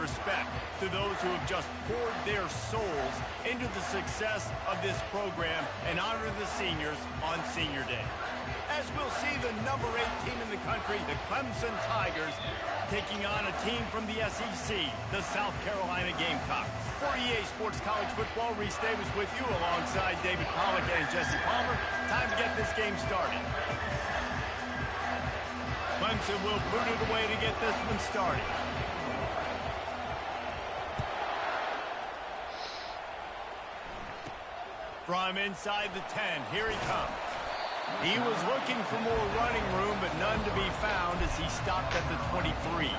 respect to those who have just poured their souls into the success of this program and honor the seniors on Senior Day. As we'll see the number 8 team in the country, the Clemson Tigers, taking on a team from the SEC, the South Carolina Gamecocks. For EA Sports College Football, Reese Davis with you alongside David Pollack and Jesse Palmer. Time to get this game started. Clemson will boot it away to get this one started. From inside the 10, here he comes. He was looking for more running room, but none to be found as he stopped at the 23.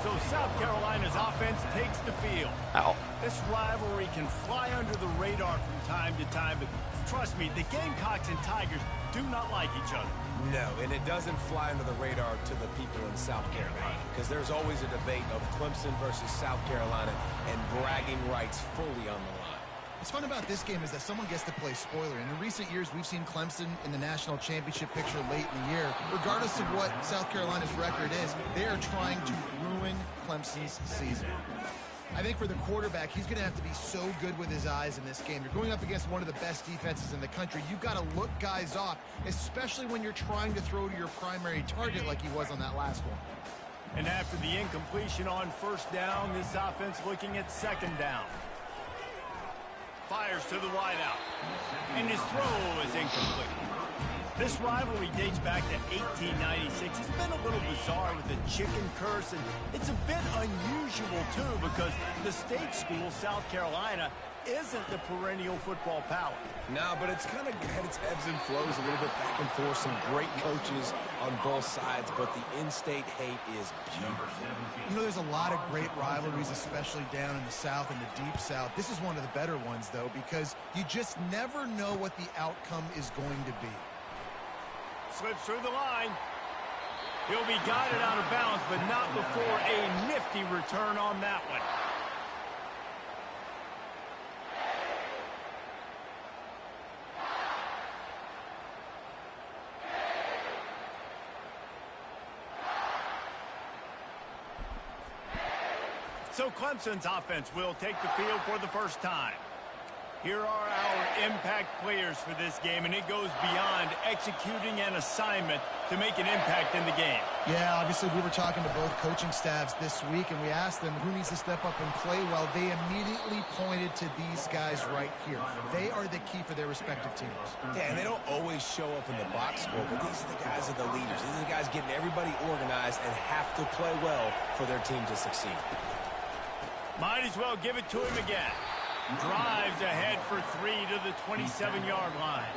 So South Carolina's offense takes the field. Ow. This rivalry can fly under the radar from time to time, but trust me, the Gamecocks and Tigers do not like each other. No, and it doesn't fly under the radar to the people in South Carolina, because there's always a debate of Clemson versus South Carolina and bragging rights fully on the line. What's fun about this game is that someone gets to play spoiler. And in recent years, we've seen Clemson in the national championship picture late in the year. Regardless of what South Carolina's record is, they are trying to ruin Clemson's season. I think for the quarterback, he's going to have to be so good with his eyes in this game. You're going up against one of the best defenses in the country. You've got to look guys off, especially when you're trying to throw to your primary target like he was on that last one. And after the incompletion on first down, this offense looking at second down. Fires to the wideout, and his throw is incomplete. This rivalry dates back to 1896. It's been a little bizarre with the chicken curse, and it's a bit unusual, too, because the state school, South Carolina, isn't the perennial football power. No, but it's kind of had its ebbs and flows a little bit back and forth. Some great coaches on both sides, but the in-state hate is beautiful. You know, there's a lot of great rivalries, especially down in the South and the Deep South. This is one of the better ones, though, because you just never know what the outcome is going to be. Slips through the line. He'll be guided out of bounds, but not before a nifty return on that one. So Clemson's offense will take the field for the first time. Here are our impact players for this game, and it goes beyond executing an assignment to make an impact in the game. Yeah, obviously we were talking to both coaching staffs this week, and we asked them who needs to step up and play well. They immediately pointed to these guys right here. They are the key for their respective teams. Yeah, and they don't always show up in the box score, but these are the guys that are the leaders. These are the guys getting everybody organized and have to play well for their team to succeed. Might as well give it to him again. Drives ahead for 3 to the 27-yard line.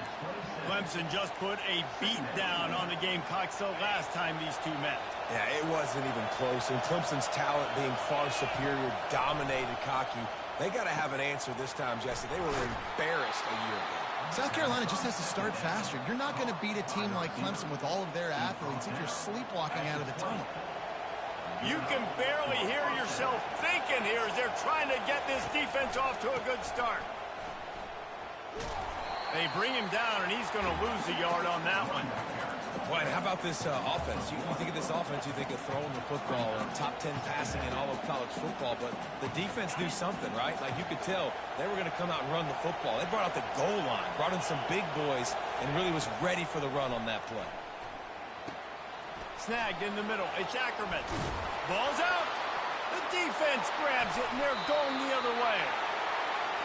Clemson just put a beat down on the Gamecocks the last time these two met. Yeah, it wasn't even close. And Clemson's talent being far superior, dominated Cocky. They got to have an answer this time, Jesse. They were embarrassed a year ago. South Carolina just has to start faster. You're not going to beat a team like Clemson with all of their athletes if you're sleepwalking out of the tunnel. You can barely hear yourself thinking here as they're trying to get this defense off to a good start. They bring him down, and he's going to lose a yard on that one. Boy, how about this offense? You think of this offense, you think of throwing the football, top 10 passing in all of college football, but the defense knew something, right? Like you could tell they were going to come out and run the football. They brought out the goal line, brought in some big boys, and really was ready for the run on that play. Snagged in the middle. It's Ackerman. Ball's out. The defense grabs it, and they're going the other way.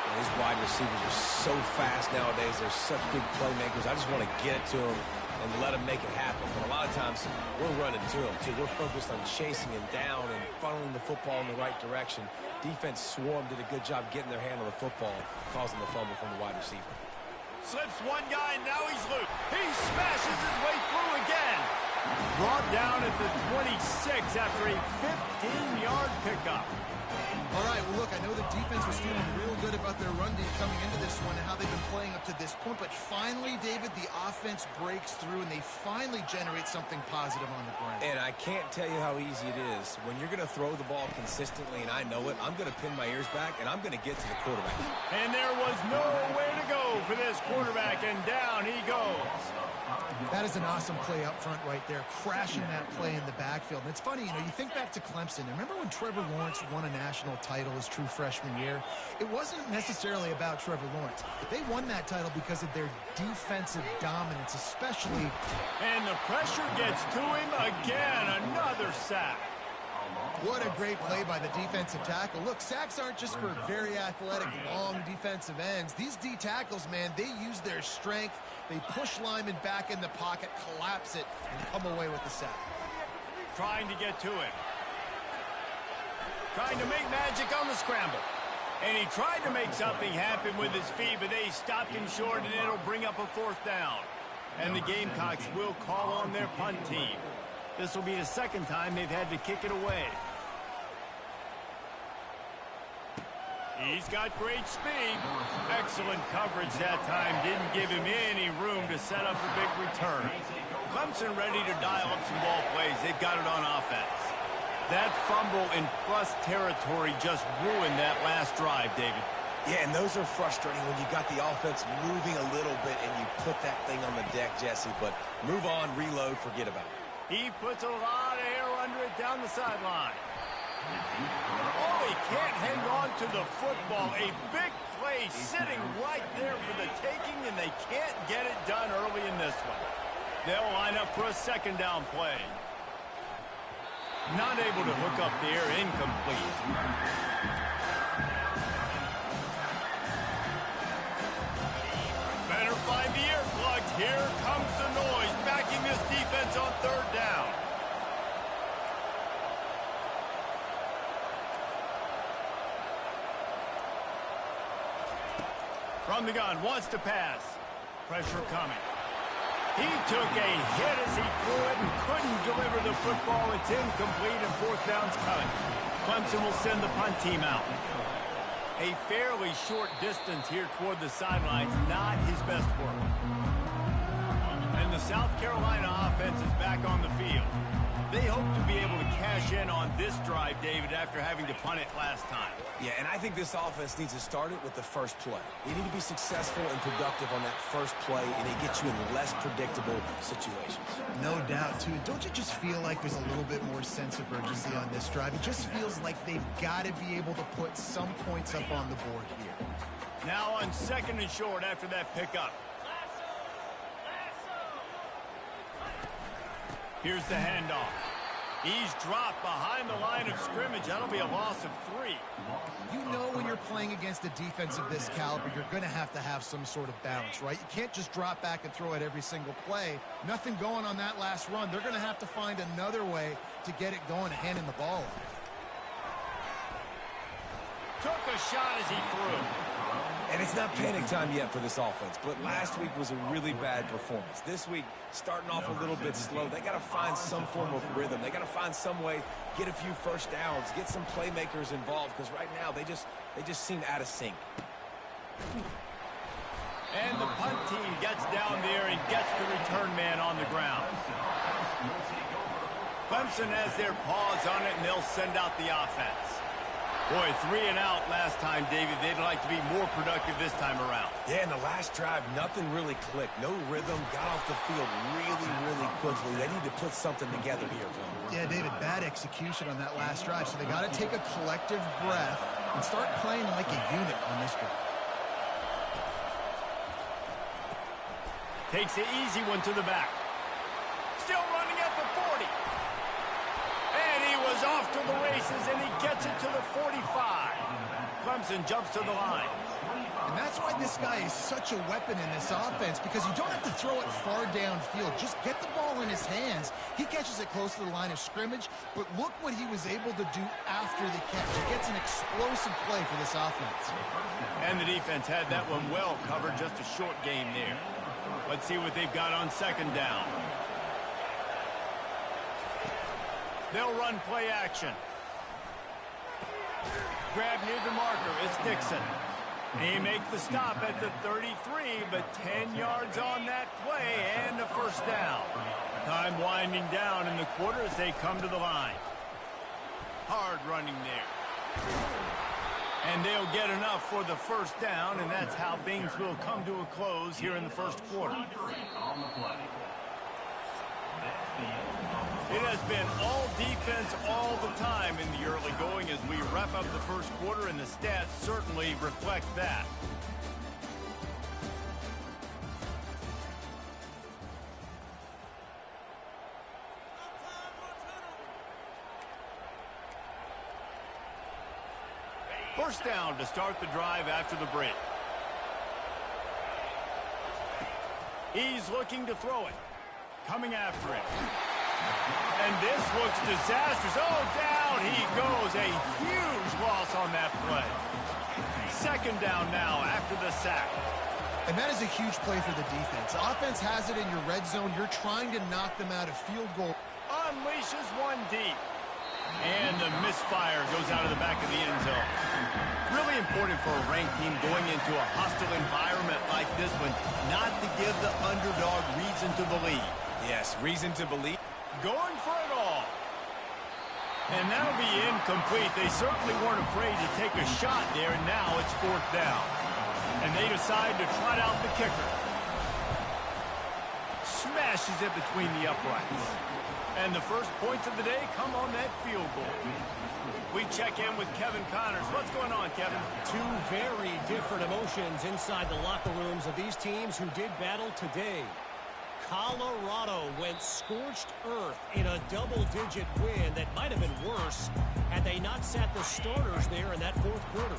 Well, these wide receivers are so fast nowadays. They're such big playmakers. I just want to get it to them and let them make it happen. But a lot of times, we're running to them, too. We're focused on chasing him down and funneling the football in the right direction. Defense swarmed, did a good job getting their hand on the football, causing the fumble from the wide receiver. Slips one guy, and now he's loose. He smashes his way through again. Brought down at the 26 after a 15-yard pickup. All right, well, look, I know the defense was feeling real good about their run D coming into this one and how they've been playing up to this point, but finally, David, the offense breaks through and they finally generate something positive on the ground. And I can't tell you how easy it is. When you're going to throw the ball consistently, and I know it, I'm going to pin my ears back, and I'm going to get to the quarterback. And there was nowhere to go for this quarterback, and down he goes. That is an awesome play up front right there, crashing that play in the backfield. And it's funny, you know, you think back to Clemson. Remember when Trevor Lawrence won a national title his true freshman year? It wasn't necessarily about Trevor Lawrence. They won that title because of their defensive dominance, especially. And the pressure gets to him again. Another sack. What a great play by the defensive tackle. Look, sacks aren't just for very athletic, long defensive ends. These D tackles, man, they use their strength. They push linemen back in the pocket, collapse it, and come away with the sack. Trying to get to him. Trying to make magic on the scramble. And he tried to make something happen with his feet, but they stopped him short, and it'll bring up a 4th down. And the Gamecocks will call on their punt team. This will be the second time they've had to kick it away. He's got great speed. Excellent coverage that time. Didn't give him any room to set up a big return. Clemson ready to dial up some ball plays. They've got it on offense. That fumble in plus territory just ruined that last drive, David. Yeah, and those are frustrating when you got the offense moving a little bit and you put that thing on the deck, Jesse. But move on, reload, forget about it. He puts a lot of air under it down the sideline. Oh, he can't hang on to the football. A big play sitting right there for the taking, and they can't get it done early in this one. They'll line up for a 2nd down play. Not able to hook up there, incomplete. Better find the earplugs. Here comes the noise, backing this defense on 3rd down. From the gun, wants to pass. Pressure coming. He took a hit as he threw it and couldn't deliver the football. It's incomplete and 4th down's coming. Clemson will send the punt team out. A fairly short distance here toward the sidelines, not his best work. And the South Carolina offense is back on the field. They hope to be able to cash in on this drive, David, after having to punt it last time. Yeah, and I think this offense needs to start it with the first play. You need to be successful and productive on that first play, and it gets you in less predictable situations. No doubt, too. Don't you just feel like there's a little bit more sense of urgency on this drive? It just feels like they've got to be able to put some points up on the board here. Now on 2nd and short after that pickup. Here's the handoff. He's dropped behind the line of scrimmage. That'll be a loss of 3. You know when you're playing against a defense of this caliber, you're going to have some sort of balance, right? You can't just drop back and throw it every single play. Nothing going on that last run. They're going to have to find another way to get it going and handing the ball off. Took a shot as he threw. And it's not panic time yet for this offense, but last week was a really bad performance. This week, starting off a little bit slow. They got to find some form of rhythm. They got to find some way, get a few first downs, get some playmakers involved, because right now they just seem out of sync. And the punt team gets down there and gets the return man on the ground. Clemson has their paws on it, and they'll send out the offense. Boy, 3 and out last time, David. They'd like to be more productive this time around. Yeah, in the last drive, nothing really clicked. No rhythm, got off the field really, really quickly. They need to put something together here, Bill. Yeah, David, bad execution on that last drive, so they got to take a collective breath and start playing like a unit on this one. Takes the easy one to the back. Still running at the 40. And he was off to the races, and he gets it to the 45. Clemson jumps to the line. And that's why this guy is such a weapon in this offense, because you don't have to throw it far downfield. Just get the ball in his hands. He catches it close to the line of scrimmage, but look what he was able to do after the catch. He gets an explosive play for this offense. And the defense had that one well covered, just a short game there. Let's see what they've got on 2nd down. They'll run play action. Grab near the marker. It's Dixon. He makes the stop at the 33, but 10 yards on that play and a first down. Time winding down in the quarter as they come to the line. Hard running there. And they'll get enough for the first down, and that's how things will come to a close here in the first quarter. It has been all defense all the time in the early going as we wrap up the first quarter, and the stats certainly reflect that. First down to start the drive after the break. He's looking to throw it. Coming after it. And this looks disastrous. Oh, down he goes. A huge loss on that play. Second down now after the sack. And that is a huge play for the defense. Offense has it in your red zone. You're trying to knock them out of field goal. Unleashes one deep. And the misfire goes out of the back of the end zone. Really important for a ranked team going into a hostile environment like this one, not to give the underdog reason to believe. Yes, reason to believe. Going for it all. And that'll be incomplete. They certainly weren't afraid to take a shot there, and now it's fourth down. And they decide to trot out the kicker. Smashes it between the uprights. And the first points of the day come on that field goal. We check in with Kevin Connors. What's going on, Kevin? Two very different emotions inside the locker rooms of these teams who did battle today. Colorado went scorched earth in a double-digit win that might have been worse had they not sat the starters there in that fourth quarter.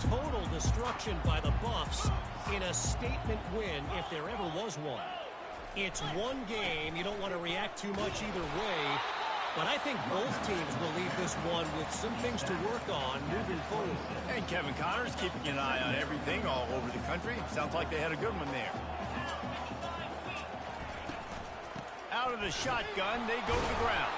Total destruction by the Buffs in a statement win if there ever was one. It's one game. You don't want to react too much either way. But I think both teams will leave this one with some things to work on moving forward. And Kevin Connors keeping an eye on everything all over the country. Sounds like they had a good one there. Out of the shotgun, they go to the ground.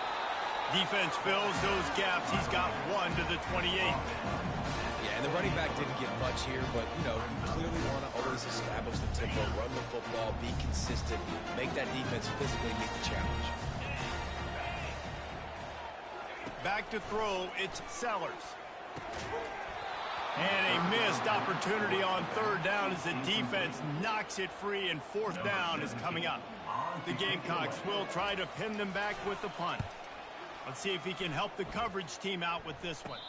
Defense fills those gaps. He's got one to the 28. Yeah, and the running back didn't get much here, but, you know, you clearly want to always establish the tempo, run the football, be consistent, make that defense physically meet the challenge. Back to throw, it's Sellers. And a missed opportunity on third down as the defense knocks it free, and fourth down is coming up. The Gamecocks will try to pin them back with the punt. Let's see if he can help the coverage team out with this one.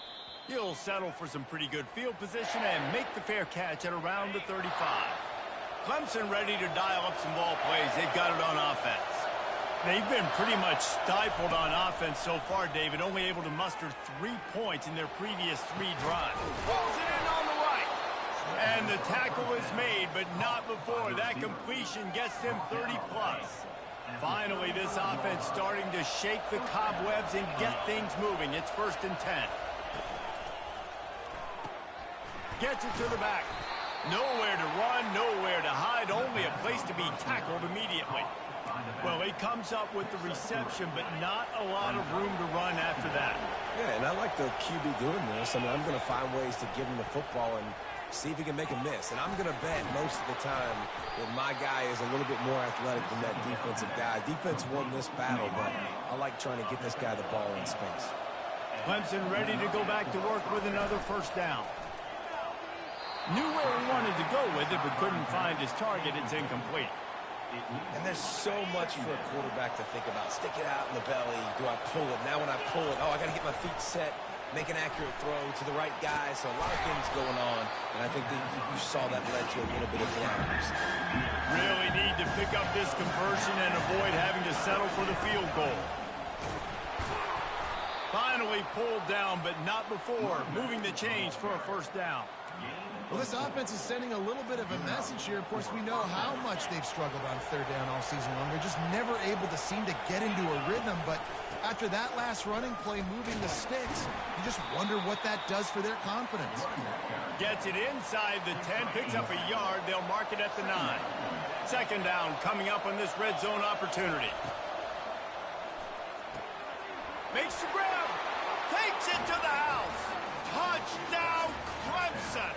He'll settle for some pretty good field position and make the fair catch at around the 35. Clemson ready to dial up some ball plays. They've got it on offense. They've been pretty much stifled on offense so far, David, only able to muster 3 points in their previous 3 drives. Pulls it in on the right. And the tackle is made, but not before. That completion gets them 30-plus. Finally, this offense starting to shake the cobwebs and get things moving. It's 1st and 10. Gets it to the back. Nowhere to run, nowhere to hide, only a place to be tackled immediately. Well, he comes up with the reception, but not a lot of room to run after that. Yeah, and I like the QB doing this. I mean, I'm going to find ways to give him the football and see if he can make a miss. And I'm going to bet most of the time that my guy is a little bit more athletic than that defensive guy. Defense won this battle, but I like trying to get this guy the ball in space. Clemson ready to go back to work with another first down. Knew where he wanted to go with it, but couldn't find his target. It's incomplete. And there's so much for a quarterback to think about. Stick it out in the belly. Do I pull it? Now when I pull it, oh, I got to get my feet set, make an accurate throw to the right guy. So a lot of things going on, and I think that you saw that led to a little bit of inaccuracy. Really need to pick up this conversion and avoid having to settle for the field goal. Finally pulled down, but not before moving the chains for a first down. Well, this offense is sending a little bit of a message here. Of course, we know how much they've struggled on third down all season long. They're just never able to seem to get into a rhythm. But after that last running play, moving the sticks, you just wonder what that does for their confidence. Gets it inside the 10, picks up a yard. They'll mark it at the 9. Second down coming up on this red zone opportunity. Makes the grab. Takes it to the house. Touchdown, Clemson.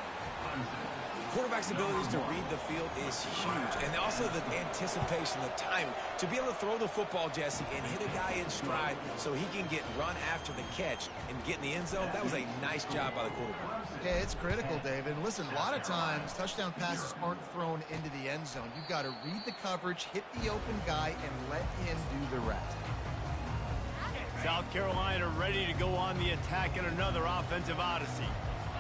quarterback's abilities to read the field is huge. And also the anticipation, the timing. To be able to throw the football, Jesse, and hit a guy in stride so he can get run after the catch and get in the end zone, that was a nice job by the quarterback. Yeah, it's critical, David. Listen, a lot of times touchdown passes aren't thrown into the end zone. You've got to read the coverage, hit the open guy, and let him do the rest. South Carolina ready to go on the attack in another offensive odyssey.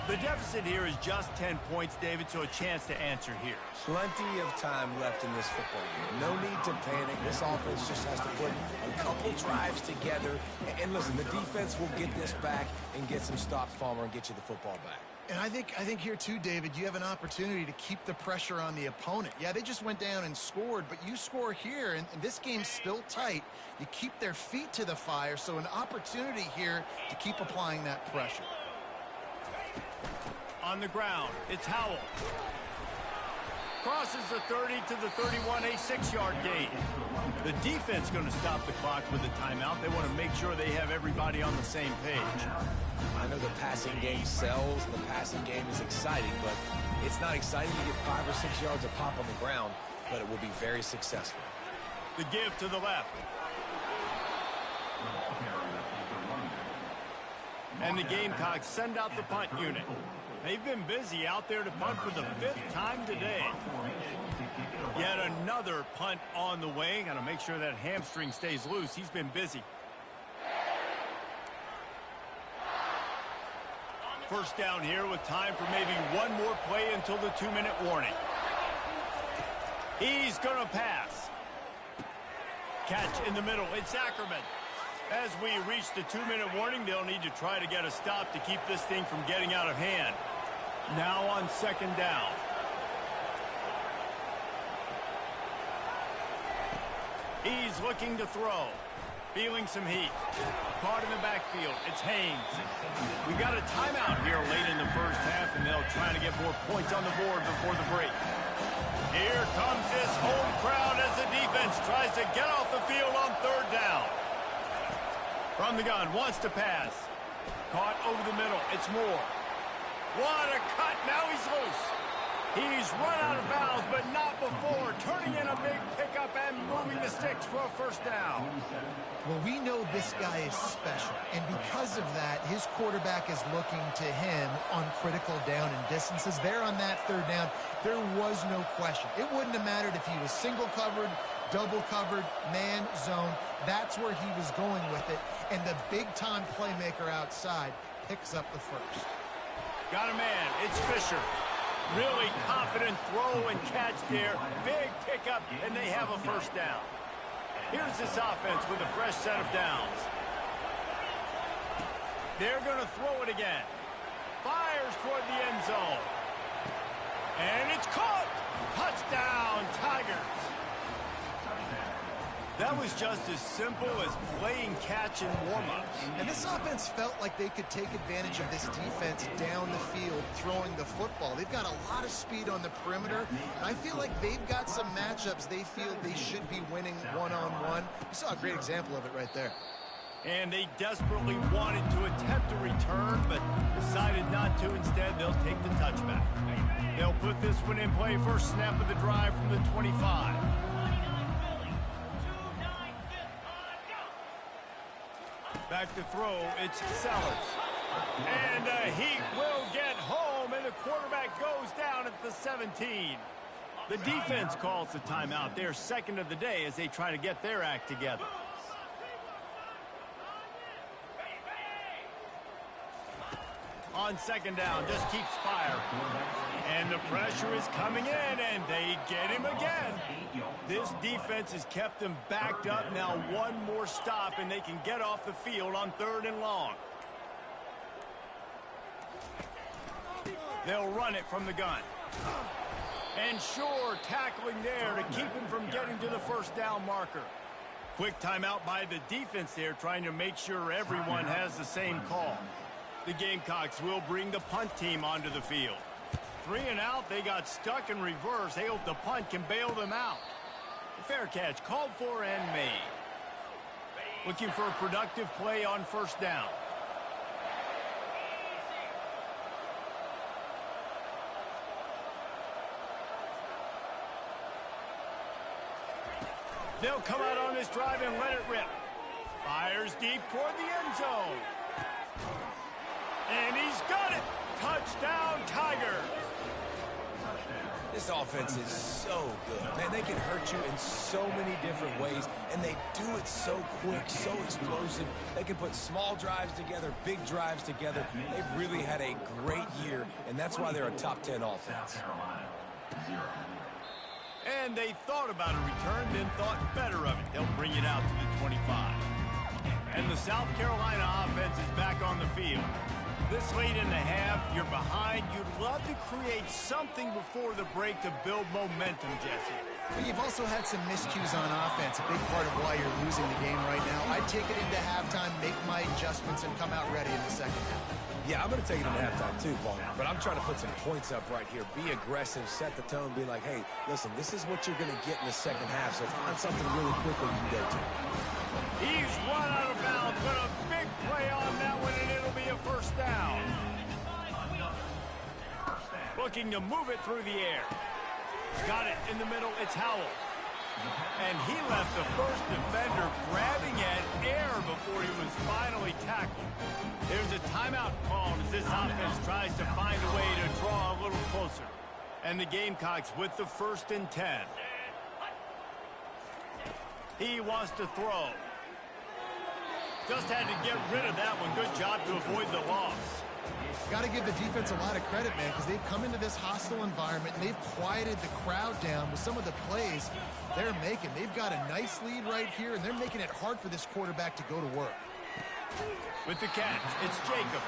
The deficit here is just 10 points, David, so a chance to answer here. Plenty of time left in this football game. No need to panic. This offense just has to put a couple drives together. And listen, the defense will get this back and get some stops, Palmer, and get you the football back. And I think here too, David, you have an opportunity to keep the pressure on the opponent. Yeah, they just went down and scored, but you score here, and this game's still tight. You keep their feet to the fire, so an opportunity here to keep applying that pressure. On the ground, it's Howell. Crosses the 30 to the 31, a 6-yard gain. The defense going to stop the clock with a timeout. They want to make sure they have everybody on the same page. I know the passing game sells, the passing game is exciting, but it's not exciting to get 5 or 6 yards of pop on the ground, but it will be very successful. The give to the left. And the Gamecocks send out the punt unit. They've been busy out there to punt for the 5th time today. Yet another punt on the way. Got to make sure that hamstring stays loose. He's been busy. First down here with time for maybe one more play until the 2-minute warning. He's going to pass. Catch in the middle. It's Ackerman. As we reach the 2-minute warning, they'll need to try to get a stop to keep this thing from getting out of hand. Now on 2nd down. He's looking to throw. Feeling some heat. Caught in the backfield. It's Haynes. We got a timeout here late in the first half, and they'll try to get more points on the board before the break. Here comes this home crowd as the defense tries to get off the field on 3rd down. From the gun, wants to pass. Caught over the middle. It's Moore. What a cut. Now he's loose. He's run out of bounds, but not before. Turning in a big pickup and moving the sticks for a 1st down. Well, we know this guy is special, and because of that, his quarterback is looking to him on critical down and distances. There on that 3rd down, there was no question. It wouldn't have mattered if he was single covered, double covered, man, zone. That's where he was going with it, and the big-time playmaker outside picks up the 1st. Got a man. It's Fisher. Really confident throw and catch there. Big pickup, and they have a 1st down. Here's this offense with a fresh set of downs. They're going to throw it again. Fires toward the end zone. And it's caught. Touchdown, Tigers. That was just as simple as playing catch and warm-ups. And this offense felt like they could take advantage of this defense down the field throwing the football. They've got a lot of speed on the perimeter, and I feel like they've got some matchups they feel they should be winning one-on-one. You saw a great example of it right there. And they desperately wanted to attempt a return, but decided not to. Instead, they'll take the touchback. They'll put this one in play. First snap of the drive from the 25. Back to throw, it's Sellers. And he will get home, and the quarterback goes down at the 17. The defense calls the timeout. They're 2nd of the day as they try to get their act together. On 2nd down, just keeps firing. And the pressure is coming in, and they get him again. This defense has kept them backed up. Now one more stop, and they can get off the field on 3rd and long. They'll run it from the gun. And sure, tackling there to keep him from getting to the 1st down marker. Quick timeout by the defense there, trying to make sure everyone has the same call. The Gamecocks will bring the punt team onto the field. 3 and out, they got stuck in reverse. They hope the punt can bail them out. Fair catch called for and made. Looking for a productive play on 1st down. They'll come out on this drive and let it rip. Fires deep toward the end zone. And he's got it. Touchdown, Tigers. This offense is so good. Man, they can hurt you in so many different ways, and they do it so quick, so explosive. They can put small drives together, big drives together. They've really had a great year, and that's why they're a top 10 offense. And they thought about a return, then thought better of it. They'll bring it out to the 25. And the South Carolina offense is back on the field. This late in the half, you're behind. You'd love to create something before the break to build momentum, Jesse. But you've also had some miscues on offense, a big part of why you're losing the game right now. I'd take it into halftime, make my adjustments, and come out ready in the second half. Yeah, I'm going to take it into halftime too, Paul. But I'm trying to put some points up right here. Be aggressive, set the tone, be like, hey, listen, this is what you're going to get in the second half, so find something really quickly you can go to. He's run out of bounds, but a big play on that one, and it'll be a first down. Looking to move it through the air. Got it in the middle. It's Howell. And he left the first defender grabbing at air before he was finally tackled. There's a timeout called as this offense tries to find a way to draw a little closer. And the Gamecocks with the 1st and 10. He wants to throw. Just had to get rid of that one. Good job to avoid the loss. Got to give the defense a lot of credit, man, because they've come into this hostile environment and they've quieted the crowd down with some of the plays they're making. They've got a nice lead right here, and they're making it hard for this quarterback to go to work. With the catch, it's Jacob.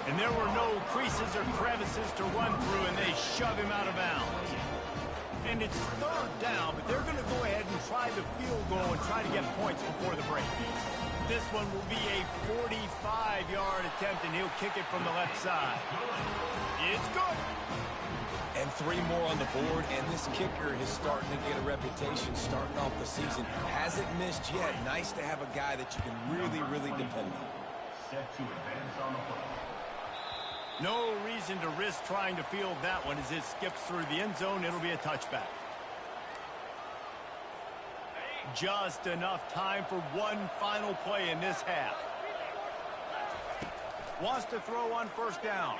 And there were no creases or crevices to run through, and they shove him out of bounds. And it's 3rd down, but they're going to go ahead and try the field goal and try to get points before the break. This one will be a 45-yard attempt, and he'll kick it from the left side. It's good. And 3 more on the board, and this kicker is starting to get a reputation starting off the season. Hasn't missed yet. Nice to have a guy that you can really, really depend on. Set to advance on the play. No reason to risk trying to field that one as it skips through the end zone. It'll be a touchback. Just enough time for one final play in this half. Wants to throw on 1st down.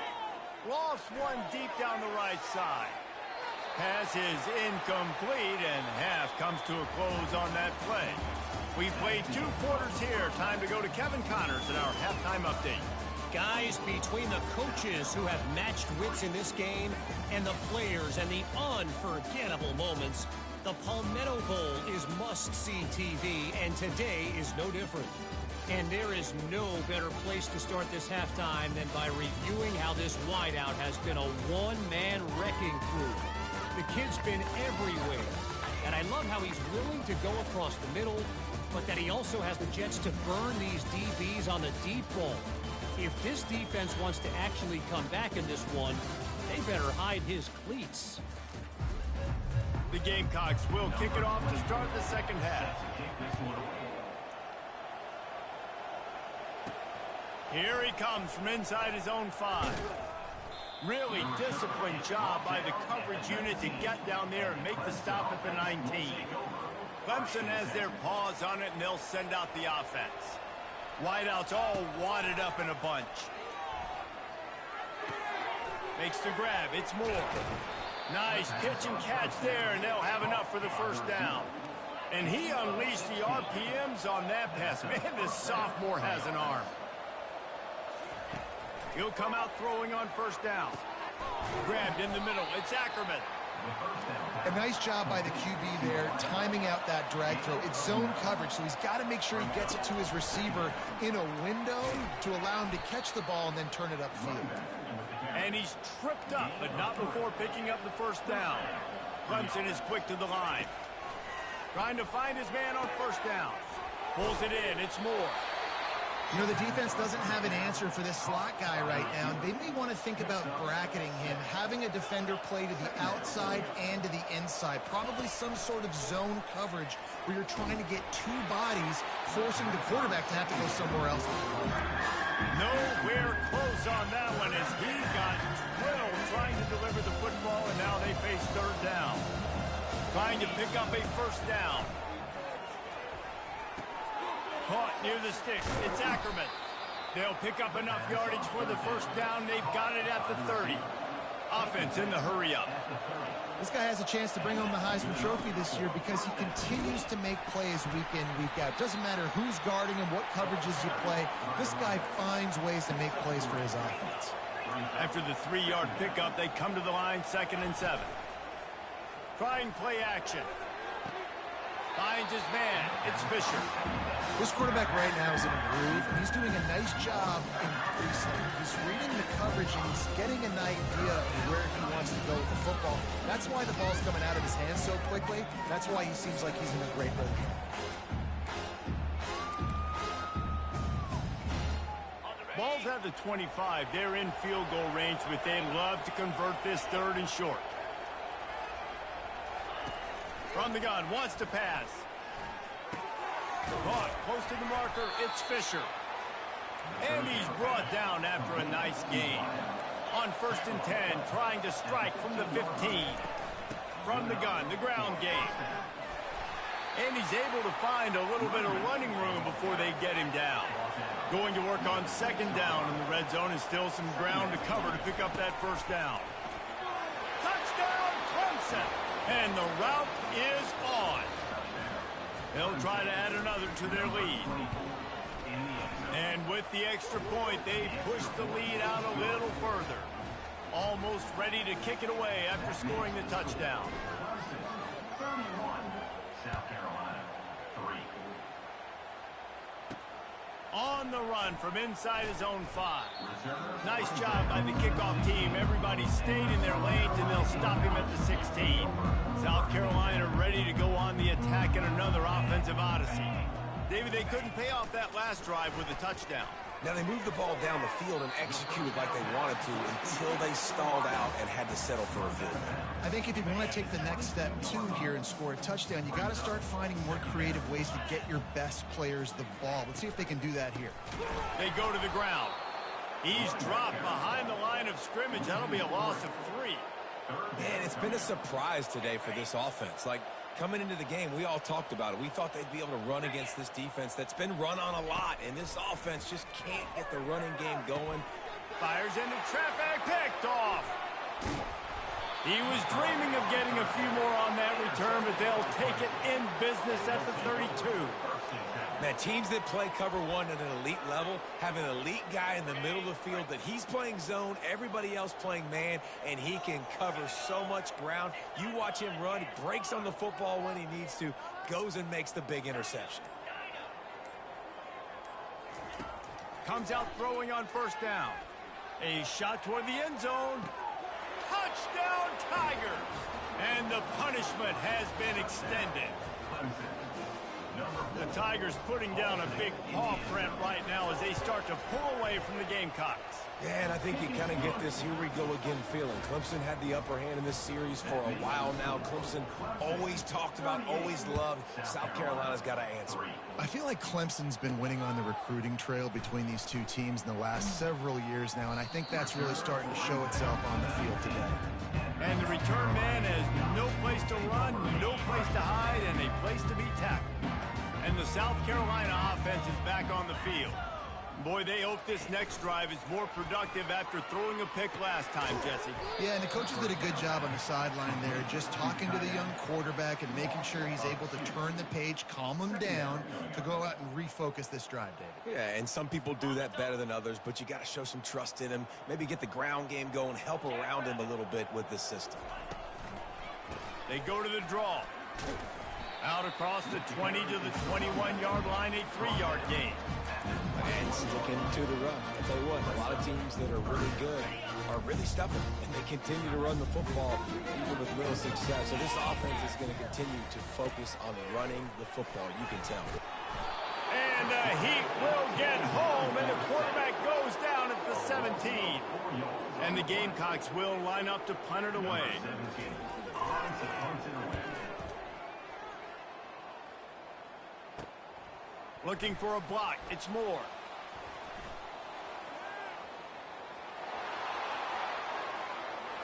Lost one deep down the right side. Pass is incomplete, and half comes to a close on that play. We've played 2 quarters here. Time to go to Kevin Connors in our halftime update. Guys, between the coaches who have matched wits in this game and the players and the unforgettable moments, the Palmetto Bowl is must-see TV, and today is no different. And there is no better place to start this halftime than by reviewing how this wideout has been a one-man wrecking crew. The kid's been everywhere, and I love how he's willing to go across the middle, but that he also has the jets to burn these DBs on the deep ball. If this defense wants to actually come back in this one, they better hide his cleats. The Gamecocks will kick it off to start the second half. Here he comes from inside his own 5. Really disciplined job by the coverage unit to get down there and make the stop at the 19. Clemson has their paws on it, and they'll send out the offense. Wideouts all wadded up in a bunch. Makes the grab. It's Moore. Nice pitch and catch there, and they'll have enough for the 1st down. And he unleashed the RPMs on that pass. Man, this sophomore has an arm. He'll come out throwing on 1st down. Grabbed in the middle. It's Ackerman. A nice job by the QB there, timing out that drag throw. It's zone coverage, so he's got to make sure he gets it to his receiver in a window to allow him to catch the ball and then turn it upfield. And he's tripped up, but not before picking up the 1st down. Clemson is quick to the line. Trying to find his man on 1st down. Pulls it in. It's Moore. You know, the defense doesn't have an answer for this slot guy right now. They may want to think about bracketing him, having a defender play to the outside and to the inside. Probably some sort of zone coverage where you're trying to get 2 bodies, forcing the quarterback to have to go somewhere else. Nowhere close on that one as he got drilled trying to deliver the football, and now they face 3rd down. Trying to pick up a 1st down. Caught near the sticks. It's Ackerman. They'll pick up enough yardage for the first down. They've got it at the 30. Offense in the hurry-up. This guy has a chance to bring home the Heisman Trophy this year because he continues to make plays week in, week out. Doesn't matter who's guarding him, what coverages you play. This guy finds ways to make plays for his offense. After the 3-yard pickup, they come to the line, 2nd and 7. Trying play action. Finds his man. It's Fisher. This quarterback right now is in a groove, and he's doing a nice job increasing. He's reading the coverage, and he's getting an idea of where he wants to go with the football. That's why the ball's coming out of his hands so quickly. That's why he seems like he's in a great rhythm. Ball's at the 25. They're in field goal range, but they'd love to convert this 3rd and short. From the gun, wants to pass. Caught close to the marker, it's Fisher. And he's brought down after a nice gain. On 1st and 10, trying to strike from the 15. From the gun, the ground game. And he's able to find a little bit of running room before they get him down. Going to work on 2nd down in the red zone, and still some ground to cover to pick up that first down. Touchdown, Clemson! And the route is on. They'll try to add another to their lead. And with the extra point, they push the lead out a little further. Almost ready to kick it away after scoring the touchdown. 31, South Carolina, 3. On the run from inside his own 5. Nice job by the kickoff team. Everybody stayed in their lanes, and they'll stop him at the 16. South Carolina ready to go on the attack in another offensive odyssey. David, they couldn't pay off that last drive with a touchdown. Now, they moved the ball down the field and executed like they wanted to until they stalled out and had to settle for a field goal. I think if you want to take the next step, too, here and score a touchdown, you got to start finding more creative ways to get your best players the ball. Let's see if they can do that here. They go to the ground. He's dropped behind the line of scrimmage. That'll be a loss of 3. Man, it's been a surprise today for this offense. Like, coming into the game, we all talked about it. We thought they'd be able to run against this defense that's been run on a lot, and this offense just can't get the running game going. Fires into traffic, picked off. He was dreaming of getting a few more on that return, but they'll take it in business at the 32. Man, teams that play cover 1 at an elite level have an elite guy in the middle of the field that he's playing zone, everybody else playing man, and he can cover so much ground. You watch him run, he breaks on the football when he needs to, goes and makes the big interception. Comes out throwing on 1st down. A shot toward the end zone. Touchdown, Tigers! And the punishment has been extended. The Tigers putting down a big paw print right now as they start to pull away from the Gamecocks. Yeah, and I think you kind of get this here we go again feeling. Clemson had the upper hand in this series for a while now. Clemson always talked about, always loved. South Carolina's got to answer. I feel like Clemson's been winning on the recruiting trail between these two teams in the last several years now, and I think that's really starting to show itself on the field today. And the return man has no place to run, no place to hide, and a place to be tackled. And the South Carolina offense is back on the field. Boy, they hope this next drive is more productive after throwing a pick last time, Jesse. Yeah, and the coaches did a good job on the sideline there, just talking to the young quarterback and making sure he's able to turn the page, calm him down to go out and refocus this drive, David. Yeah, and some people do that better than others, but you got to show some trust in him, maybe get the ground game going, help around him a little bit with this system. They go to the draw. Out across the 20 to the 21-yard line, a 3-yard gain. And sticking to the run. I'll tell you what, a lot of teams that are really good are really stubborn, and they continue to run the football even with little success. So this offense is going to continue to focus on running the football, you can tell. And he will get home, and the quarterback goes down at the 17. And the Gamecocks will line up to punt it away. Looking for a block. It's Moore.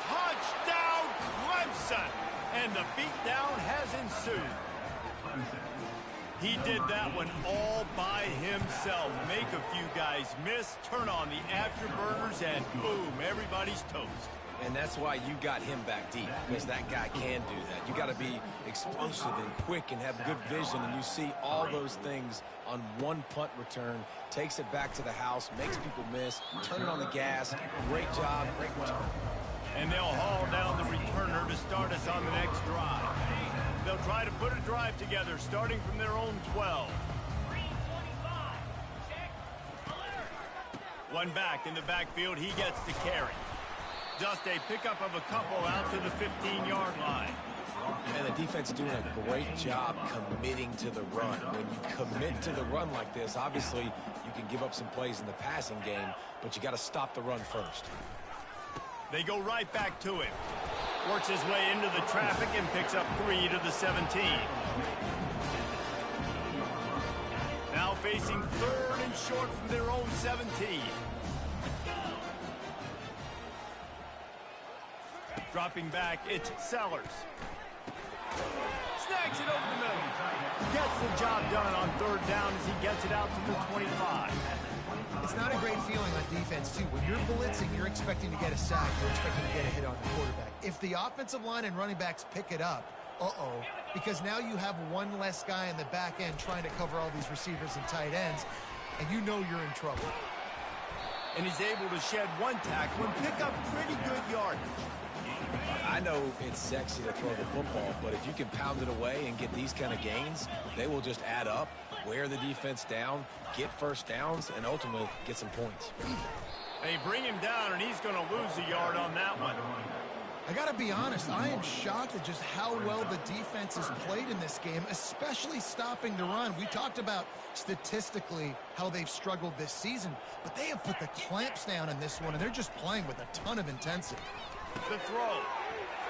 Touchdown, Clemson! And the beatdown has ensued. He did that one all by himself. Make a few guys miss, turn on the afterburners, and boom, everybody's toast. And that's why you got him back deep, because that guy can do that. You got to be explosive and quick and have good vision, and you see all those things on one punt return. Takes it back to the house, makes people miss, turn it on the gas. Great job, great return. And they'll haul down the returner to start us on the next drive. They'll try to put a drive together, starting from their own 12. One back in the backfield, he gets the carry. Just a pickup of a couple out to the 15-yard line. And the defense doing a great job committing to the run. When you commit to the run like this, obviously you can give up some plays in the passing game, but you got to stop the run first. They go right back to him. Works his way into the traffic and picks up 3 to the 17. Now facing 3rd and short from their own 17. Dropping back, it's Sellers. Snags it over the middle. Gets the job done on 3rd down as he gets it out to the 25. It's not a great feeling on defense, too. When you're blitzing, you're expecting to get a sack. You're expecting to get a hit on the quarterback. If the offensive line and running backs pick it up, because now you have one less guy in the back end trying to cover all these receivers and tight ends, and you know you're in trouble. And he's able to shed one tackle and pick up pretty good yardage. I know it's sexy to throw the football, but if you can pound it away and get these kind of gains, they will just add up, wear the defense down, get first downs, and ultimately get some points. They bring him down, and he's going to lose a yard on that one. I got to be honest, I am shocked at just how well the defense has played in this game, especially stopping the run. We talked about statistically how they've struggled this season, but they have put the clamps down in this one, and they're just playing with a ton of intensity. The throw.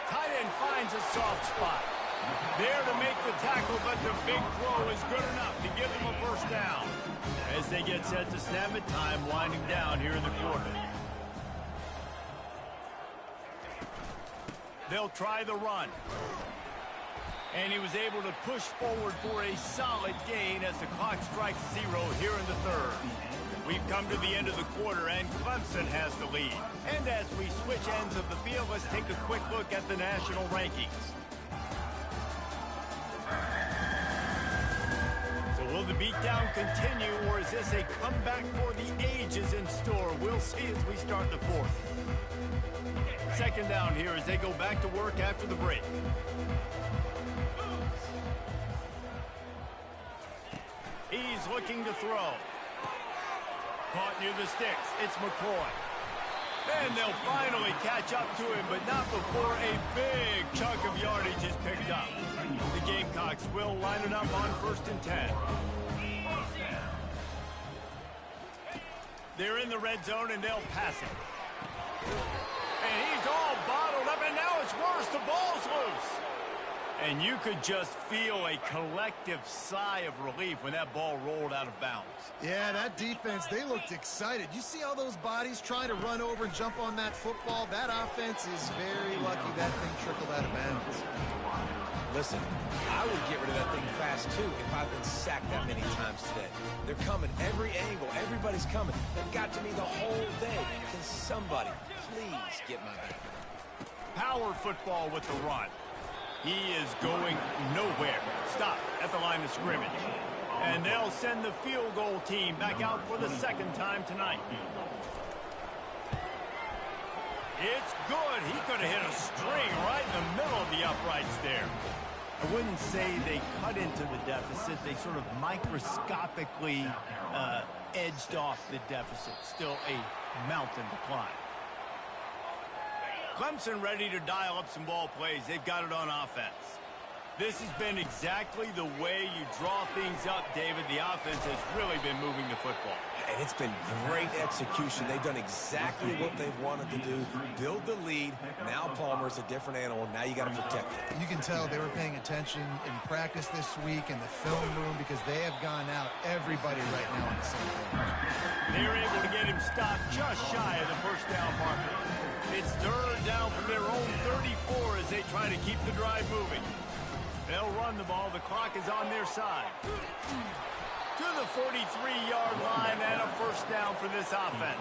Tight end finds a soft spot. There to make the tackle, but the big throw is good enough to give them a first down. As they get set to snap it, time winding down here in the quarter. They'll try the run. And he was able to push forward for a solid gain as the clock strikes 0 here in the 3rd. We've come to the end of the quarter, and Clemson has the lead. And as we switch ends of the field, let's take a quick look at the national rankings. So will the beatdown continue, or is this a comeback for the ages in store? We'll see as we start the 4th. 2nd down here as they go back to work after the break. He's looking to throw. Caught near the sticks. It's McCoy. And they'll finally catch up to him, but not before a big chunk of yardage is picked up. The Gamecocks will line it up on 1st and 10. They're in the red zone, and they'll pass it. And he's all bottled up, and now it's worse. The ball's loose. And you could just feel a collective sigh of relief when that ball rolled out of bounds. Yeah, that defense, they looked excited. You see all those bodies trying to run over and jump on that football? That offense is very lucky that thing trickled out of bounds. Listen, I would get rid of that thing fast, too, if I've been sacked that many times today. They're coming every angle. Everybody's coming. They've got to me the whole day. Can somebody please get my back? Power football with the run. He is going nowhere. Stop at the line of scrimmage. And they'll send the field goal team back out for the 2nd time tonight. It's good. He could have hit a string right in the middle of the uprights there. I wouldn't say they cut into the deficit. They sort of microscopically edged off the deficit. Still a mountain to climb. Clemson ready to dial up some ball plays. They've got it on offense. This has been exactly the way you draw things up, David. The offense has really been moving the football. And it's been great execution. They've done exactly what they've wanted to do. Build the lead. Now Palmer's a different animal. Now you got to protect it. You can tell they were paying attention in practice this week in the film room because they have gone out everybody right now on the same page. They're able to get him stopped just shy of the first down marker. It's 3rd down from their own 34 as they try to keep the drive moving. They'll run the ball. The clock is on their side. To the 43-yard line and a first down for this offense.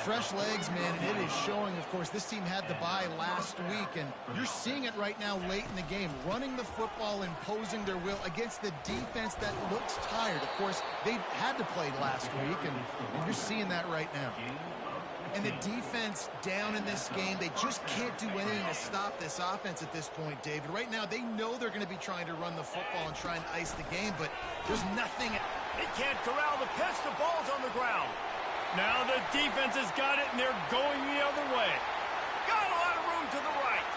Fresh legs, man, and it is showing. Of course, this team had the bye last week, and you're seeing it right now late in the game, running the football, imposing their will against the defense that looks tired. Of course, they had to play last week, and you're seeing that right now. And the defense down in this game, they just can't do anything to stop this offense at this point, David. Right now, they know they're going to be trying to run the football and trying to ice the game, but there's nothing. They can't corral the pitch. The ball's on the ground. Now the defense has got it, and they're going the other way. Got a lot of room to the right.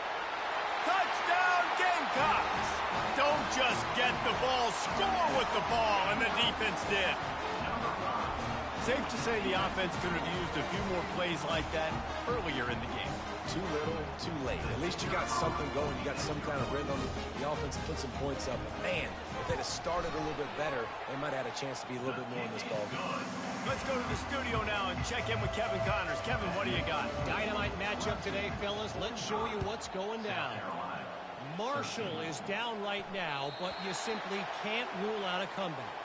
Touchdown, Gamecocks. Don't just get the ball, score with the ball, and the defense did. Safe to say the offense could have used a few more plays like that earlier in the game. Too little, too late. At least you got something going. You got some kind of rhythm. The offense put some points up. But man, if they'd have started a little bit better, they might have had a chance to be a little bit more in this ball game. Let's go to the studio now and check in with Kevin Connors. Kevin, what do you got? Dynamite matchup today, fellas. Let's show you what's going down. Marshall is down right now, but you simply can't rule out a comeback.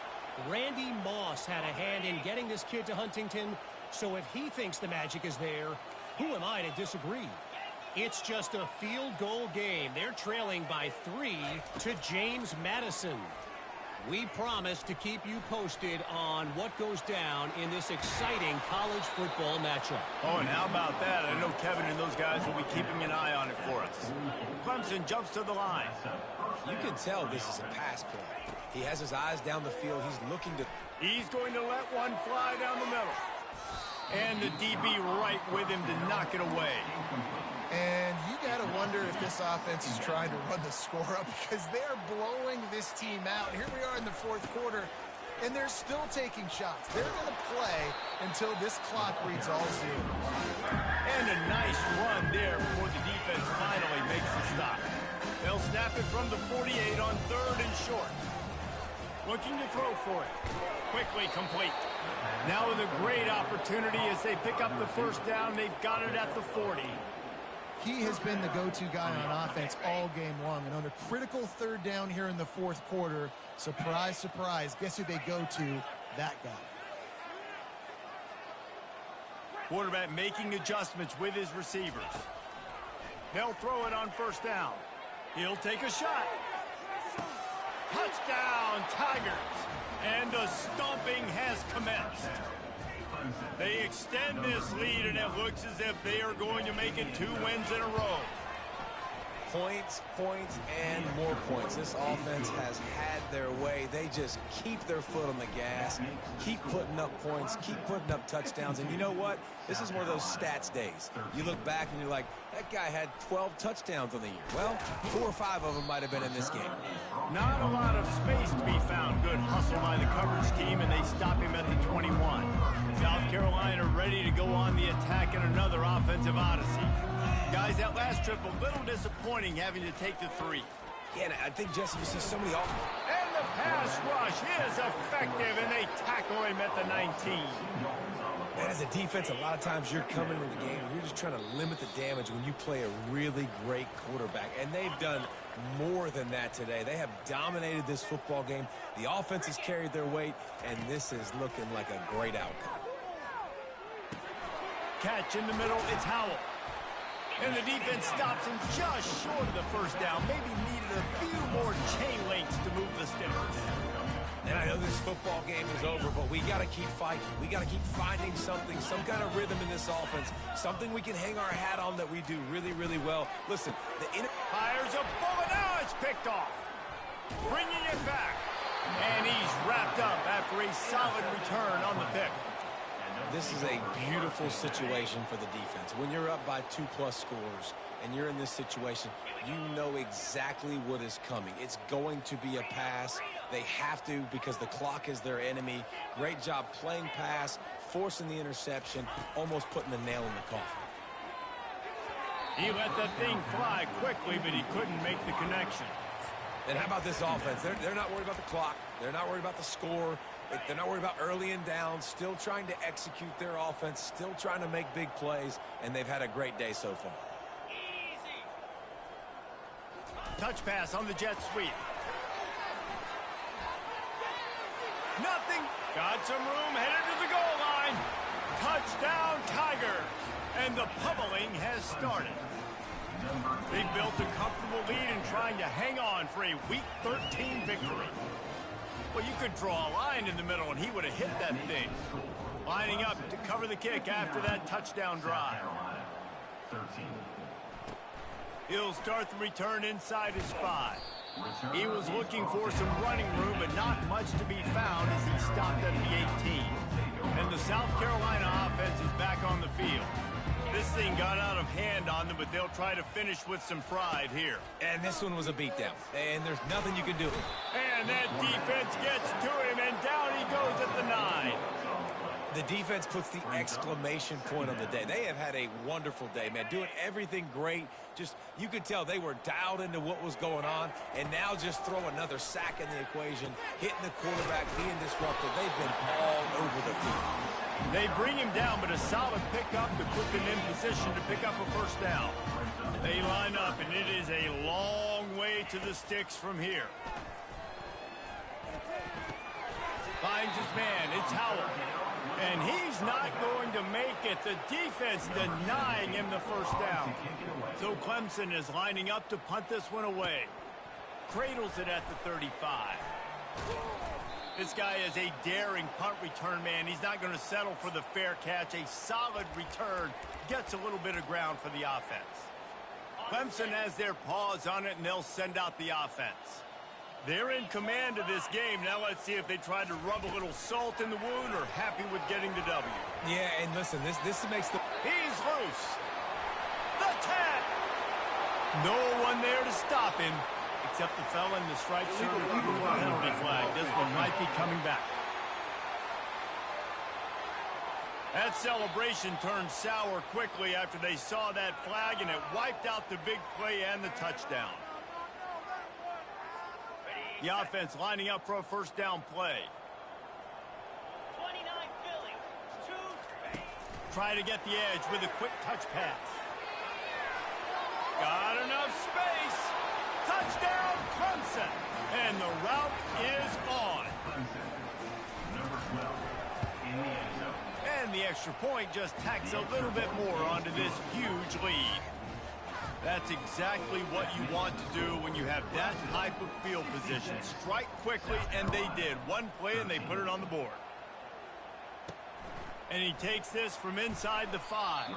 Randy Moss had a hand in getting this kid to Huntington, so if he thinks the magic is there, who am I to disagree? It's just a field goal game. They're trailing by 3 to James Madison. We promise to keep you posted on what goes down in this exciting college football matchup. Oh, and how about that? I know Kevin and those guys will be keeping an eye on it for us. Clemson jumps to the line. You can tell this is a pass play. He has his eyes down the field. He's looking to... He's going to let one fly down the middle. And the DB right with him to knock it away. And you got to wonder if this offense is trying to run the score up, because they're blowing this team out. Here we are in the fourth quarter, and they're still taking shots. They're going to play until this clock reads all zero. And a nice run there before the defense finally makes the stop. They'll snap it from the 48 on 3rd and short. Looking to throw for it. Quickly complete. Now with a great opportunity as they pick up the first down. They've got it at the 40. He has been the go-to guy on offense all game long. And on a critical 3rd down here in the fourth quarter, surprise, surprise, guess who they go to? That guy. Quarterback making adjustments with his receivers. They'll throw it on first down. He'll take a shot. Touchdown, Tigers. And the stomping has commenced. They extend this lead, and it looks as if they are going to make it 2 wins in a row. Points, points, and more points. This offense has had their way. They just keep their foot on the gas, keep putting up points, keep putting up touchdowns. And you know what? This is one of those stats days. You look back and you're like, that guy had 12 touchdowns on the year. Well, 4 or 5 of them might have been in this game. Not a lot of space to be found. Good hustle by the coverage team, and they stop him at the 21. South Carolina ready to go on the attack in another offensive odyssey. Guys, that last trip a little disappointing having to take the 3. Yeah, I think, Jesse, you see so many off. And the pass rush is effective, and they tackle him at the 19. And as a defense, a lot of times you're coming into the game and you're just trying to limit the damage when you play a really great quarterback. And they've done more than that today. They have dominated this football game. The offense has carried their weight, and this is looking like a great outcome. Catch in the middle, it's Howell. And the defense stops him just short of the first down. Maybe needed a few more chain links to move the sticks. And I know this football game is over, but we got to keep fighting. We got to keep finding something, some kind of rhythm in this offense, something we can hang our hat on that we do really, really well. Listen, fires a bullet. Now it's picked off. Bringing it back. And he's wrapped up after a solid return on the pick. This is a beautiful situation for the defense. When you're up by 2+ scores and you're in this situation, you know exactly what is coming. It's going to be a pass. They have to, because the clock is their enemy. Great job playing pass, forcing the interception, almost putting the nail in the coffin. He let that thing fly quickly, but he couldn't make the connection. And how about this offense? They're not worried about the clock. They're not worried about the score. They're not worried about early and down. Still trying to execute their offense. Still trying to make big plays. And they've had a great day so far. Touch pass on the jet sweep. Nothing. Got some room, headed to the goal line. Touchdown, Tiger. And the pummeling has started. They built a comfortable lead and trying to hang on for a Week 13 victory. Well, you could draw a line in the middle, and he would have hit that thing. Lining up to cover the kick after that touchdown drive. 13. He'll start the return inside his 5. He was looking for some running room, but not much to be found as he stopped at the 18. And the South Carolina offense is back on the field. This thing got out of hand on them, but they'll try to finish with some pride here. And this one was a beatdown, and there's nothing you can do. And that defense gets to him, and down he goes at the 9. The defense puts the exclamation point on the day. They have had a wonderful day, man, doing everything great. Just, you could tell they were dialed into what was going on, and now just throw another sack in the equation, hitting the quarterback, being disruptive. They've been all over the field. They bring him down, but a solid pickup to put them in position to pick up a first down. They line up, and it is a long way to the sticks from here. Finds his man. It's Howell. And he's not going to make it. The defense denying him the first down. So Clemson is lining up to punt this one away. Cradles it at the 35. This guy is a daring punt return man. He's not going to settle for the fair catch. A solid return gets a little bit of ground for the offense. Clemson has their paws on it, and they'll send out the offense. They're in command of this game. Now let's see if they try to rub a little salt in the wound or happy with getting the W. Yeah, and listen, this makes the... He's loose. The 10. No one there to stop him, except the fella in the striped shirt with the penalty flag. This one might be coming back. That celebration turned sour quickly after they saw that flag, and it wiped out the big play and the touchdown. The offense lining up for a first down play. 29 Philly. Try to get the edge with a quick touch pass. Got enough space. Touchdown, Clemson. And the route is on. Number 12 in the end zone. And the extra point just tacks a little bit more onto this huge lead. That's exactly what you want to do when you have that type of field position. Strike quickly, and they did. One play, and they put it on the board. And he takes this from inside the 5.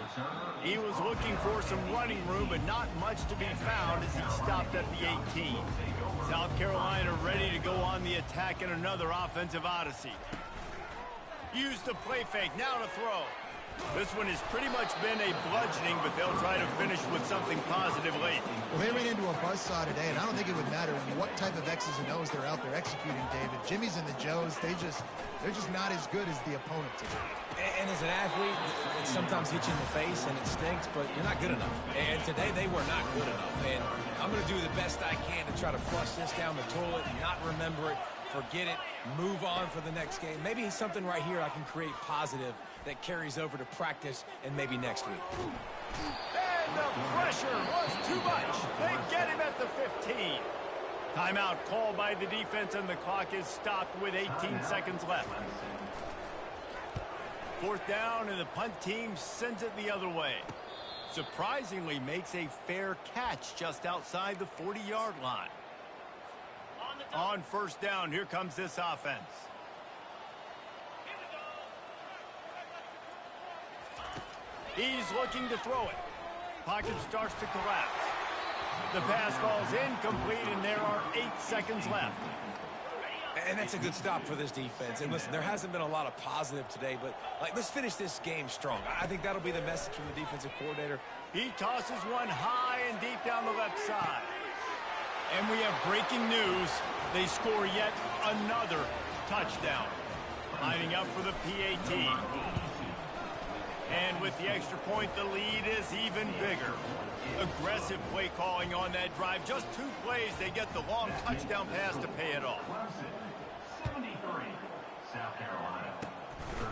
He was looking for some running room, but not much to be found as he stopped at the 18. South Carolina ready to go on the attack in another offensive odyssey. Use the play fake, now to throw. This one has pretty much been a bludgeoning, but they'll try to finish with something positive late. Well, they ran into a buzzsaw today, and I don't think it would matter what type of X's and O's they're out there executing, David. Jimmy's and the Joes, they're just not as good as the opponent today. And as an athlete, it sometimes hits you in the face, and it stinks, but you're not good enough. And today, they were not good enough. And I'm going to do the best I can to try to flush this down the toilet and not remember it, forget it, move on for the next game. Maybe something right here I can create positive that carries over to practice and maybe next week. And the pressure was too much. They get him at the 15. Timeout called by the defense, and the clock is stopped with 18 seconds left. Fourth down, and the punt team sends it the other way. Surprisingly makes a fair catch just outside the 40-yard line. On first down, here comes this offense. He's looking to throw it. Pocket starts to collapse. The pass falls incomplete, and there are 8 seconds left. And that's a good stop for this defense. And listen, there hasn't been a lot of positive today, but let's finish this game strong. I think that'll be the message from the defensive coordinator. He tosses one high and deep down the left side. And we have breaking news. They score yet another touchdown. Lining up for the PAT. And with the extra point, the lead is even bigger. Aggressive play calling on that drive. Just 2 plays, they get the long touchdown pass to pay it off. 73, South Carolina.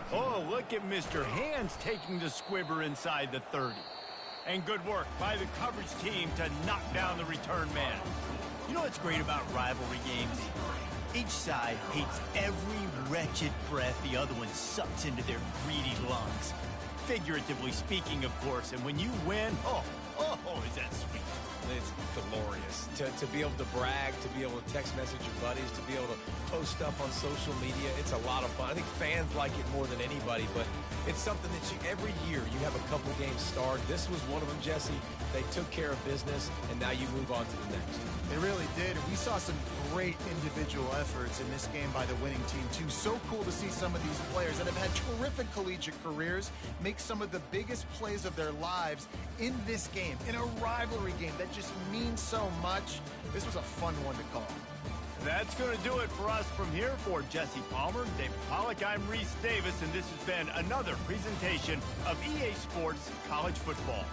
13. Oh, look at Mr. Hands taking the squibber inside the 30. And good work by the coverage team to knock down the return man. You know what's great about rivalry games? Each side hates every wretched breath the other one sucks into their greedy lungs. Figuratively speaking, of course. And when you win, oh, is that sweet. It's glorious to be able to brag, to be able to text message your buddies, to be able to post stuff on social media. It's a lot of fun. I think fans like it more than anybody, but it's something that every year you have a couple games starred. This was one of them, Jesse. They took care of business, and now you move on to the next. They really did. We saw some great individual efforts in this game by the winning team, too. So cool to see some of these players that have had terrific collegiate careers make some of the biggest plays of their lives in this game, in a rivalry game that just means so much. This was a fun one to call. That's going to do it for us from here. For Jesse Palmer, David Pollack, I'm Reese Davis, and this has been another presentation of EA Sports College Football.